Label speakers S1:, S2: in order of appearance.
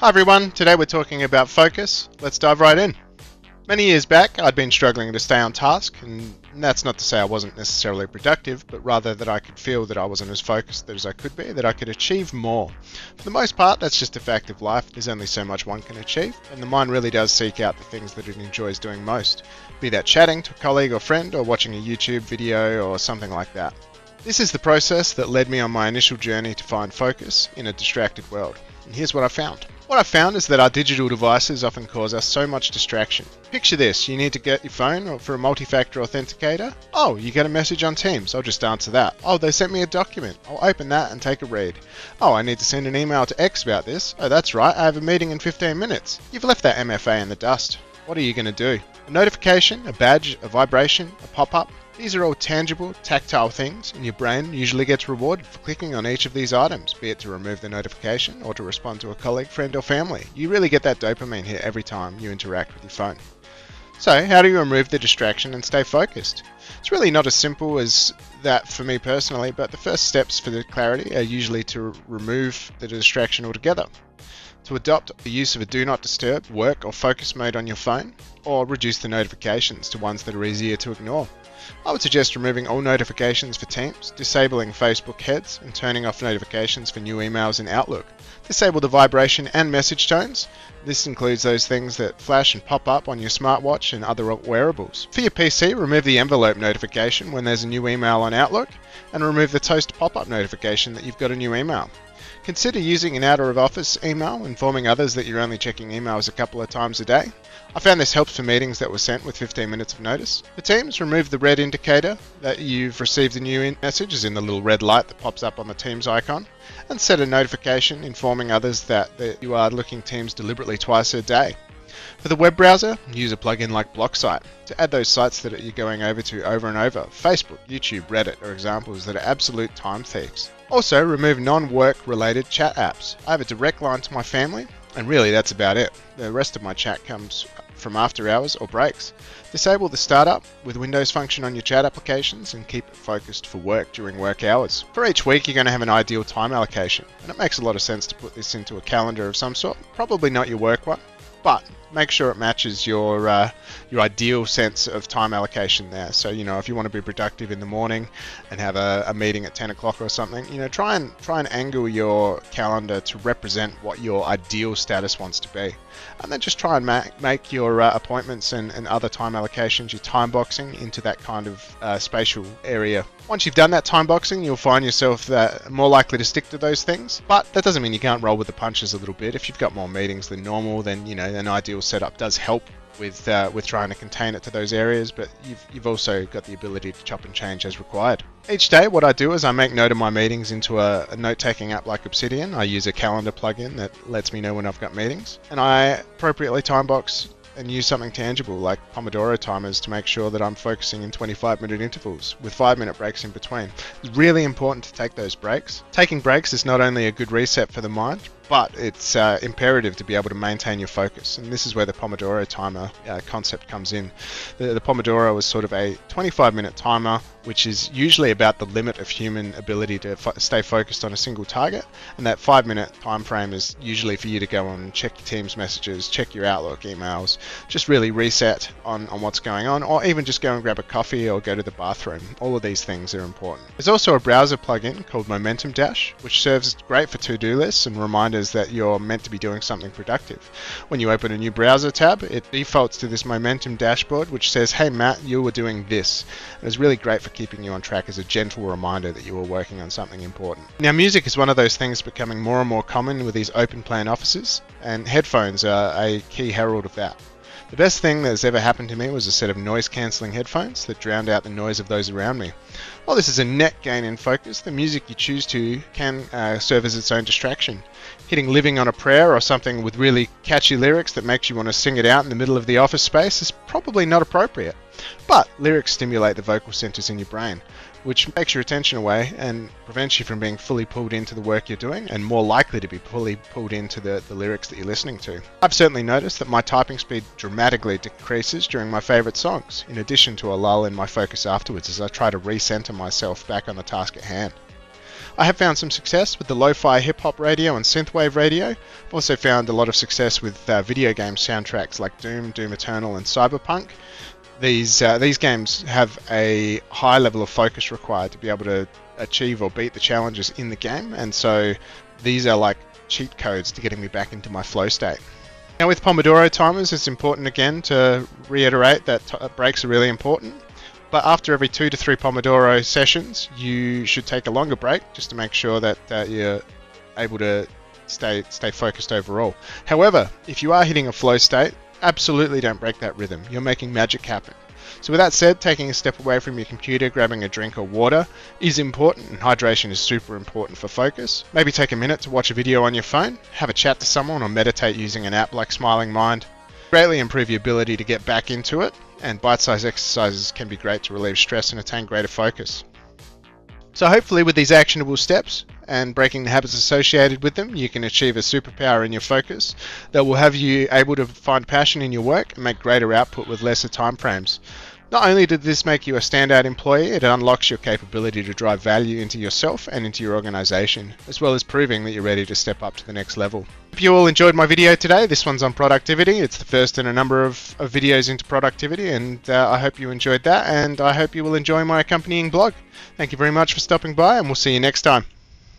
S1: Hi everyone, today we're talking about focus. Let's dive right in. Many years back, I'd been struggling to stay on task, and that's not to say I wasn't necessarily productive, but rather that I could feel that I wasn't as focused as I could be, that I could achieve more. For the most part, that's just a fact of life. There's only so much one can achieve, and the mind really does seek out the things that it enjoys doing most, be that chatting to a colleague or friend, or watching a YouTube video, or something like that. This is the process that led me on my initial journey to find focus in a distracted world. And here's what I found. What I found is that our digital devices often cause us so much distraction. Picture this, you need to get your phone for a multi-factor authenticator. Oh, you get a message on Teams, I'll just answer that. Oh, they sent me a document, I'll open that and take a read. Oh, I need to send an email to X about this. Oh, that's right, I have a meeting in 15 minutes. You've left that MFA in the dust. What are you going to do? A notification, a badge, a vibration, a pop-up? These are all tangible, tactile things, and your brain usually gets rewarded for clicking on each of these items, be it to remove the notification or to respond to a colleague, friend, or family. You really get that dopamine hit every time you interact with your phone. So, how do you remove the distraction and stay focused? It's really not as simple as that for me personally, but the first steps for the clarity are usually to remove the distraction altogether. To adopt the use of a do not disturb, work, or focus mode on your phone, or reduce the notifications to ones that are easier to ignore. I would suggest removing all notifications for Teams, disabling Facebook heads, and turning off notifications for new emails in Outlook. Disable the vibration and message tones. This includes those things that flash and pop up on your smartwatch and other wearables. For your PC, remove the envelope notification when there's a new email on Outlook, and remove the toast pop-up notification that you've got a new email. Consider using an out-of-office email, informing others that you're only checking emails a couple of times a day. I found this helps for meetings that were sent with 15 minutes of notice. For Teams, remove the red indicator that you've received a new message, as in the little red light that pops up on the Teams icon, and set a notification informing others that you are looking Teams deliberately twice a day. For the web browser, use a plugin like BlockSite to add those sites that you're going over to over and over. Facebook, YouTube, Reddit are examples that are absolute time thieves. Also, remove non-work related chat apps. I have a direct line to my family, and really that's about it. The rest of my chat comes from after hours or breaks. Disable the startup with Windows function on your chat applications and keep it focused for work during work hours. For each week, you're going to have an ideal time allocation, and it makes a lot of sense to put this into a calendar of some sort. Probably not your work one, but make sure it matches your ideal sense of time allocation there. So, if you want to be productive in the morning and have a meeting at 10 o'clock or something, try and angle your calendar to represent what your ideal status wants to be. And then just try and make your appointments and other time allocations, your time boxing, into that kind of spatial area. Once you've done that time boxing, you'll find yourself more likely to stick to those things. But that doesn't mean you can't roll with the punches a little bit. If you've got more meetings than normal, then an ideal setup does help with trying to contain it to those areas, but you've also got the ability to chop and change as required. Each day, what I do is I make note of my meetings into a note-taking app like Obsidian. I use a calendar plugin that lets me know when I've got meetings, and I appropriately time box and use something tangible like Pomodoro timers to make sure that I'm focusing in 25-minute intervals with 5-minute breaks in between. It's really important to take those breaks. Taking breaks is not only a good reset for the mind, but it's imperative to be able to maintain your focus. And this is where the Pomodoro timer concept comes in. The Pomodoro is sort of a 25-minute timer, which is usually about the limit of human ability to stay focused on a single target. And that 5-minute time frame is usually for you to go and check your Teams messages, check your Outlook emails, just really reset on what's going on, or even just go and grab a coffee or go to the bathroom. All of these things are important. There's also a browser plugin called Momentum Dash, which serves great for to-do lists and reminders that you're meant to be doing something productive. When you open a new browser tab, it defaults to this Momentum dashboard, which says, "Hey Matt, you were doing this." And it's really great for keeping you on track as a gentle reminder that you were working on something important. Now, music is one of those things becoming more and more common with these open plan offices, and headphones are a key herald of that. The best thing that has ever happened to me was a set of noise-cancelling headphones that drowned out the noise of those around me. While this is a net gain in focus, the music you choose to can serve as its own distraction. Hitting Living on a Prayer or something with really catchy lyrics that makes you want to sing it out in the middle of the office space is probably not appropriate. But lyrics stimulate the vocal centers in your brain, which takes your attention away and prevents you from being fully pulled into the work you're doing and more likely to be fully pulled into the lyrics that you're listening to. I've certainly noticed that my typing speed dramatically decreases during my favorite songs, in addition to a lull in my focus afterwards as I try to recenter myself back on the task at hand. I have found some success with the lo-fi hip-hop radio and synthwave radio. I've also found a lot of success with video game soundtracks like Doom, Doom Eternal and Cyberpunk. These games have a high level of focus required to be able to achieve or beat the challenges in the game, and so these are like cheat codes to getting me back into my flow state. Now with Pomodoro timers, it's important again to reiterate that breaks are really important, but after every 2 to 3 Pomodoro sessions you should take a longer break just to make sure that you're able to stay focused overall. However, if you are hitting a flow state, absolutely don't break that rhythm. You're making magic happen. So with that said, taking a step away from your computer, grabbing a drink or water is important, and hydration is super important for focus. Maybe take a minute to watch a video on your phone, have a chat to someone, or meditate using an app like Smiling Mind. Greatly improve your ability to get back into it, and bite-sized exercises can be great to relieve stress and attain greater focus. So hopefully with these actionable steps and breaking the habits associated with them, you can achieve a superpower in your focus that will have you able to find passion in your work and make greater output with lesser time frames. Not only did this make you a standout employee, it unlocks your capability to drive value into yourself and into your organization, as well as proving that you're ready to step up to the next level. Hope you all enjoyed my video today. This one's on productivity. It's the first in a number of videos into productivity, and I hope you enjoyed that, and I hope you will enjoy my accompanying blog. Thank you very much for stopping by, and we'll see you next time.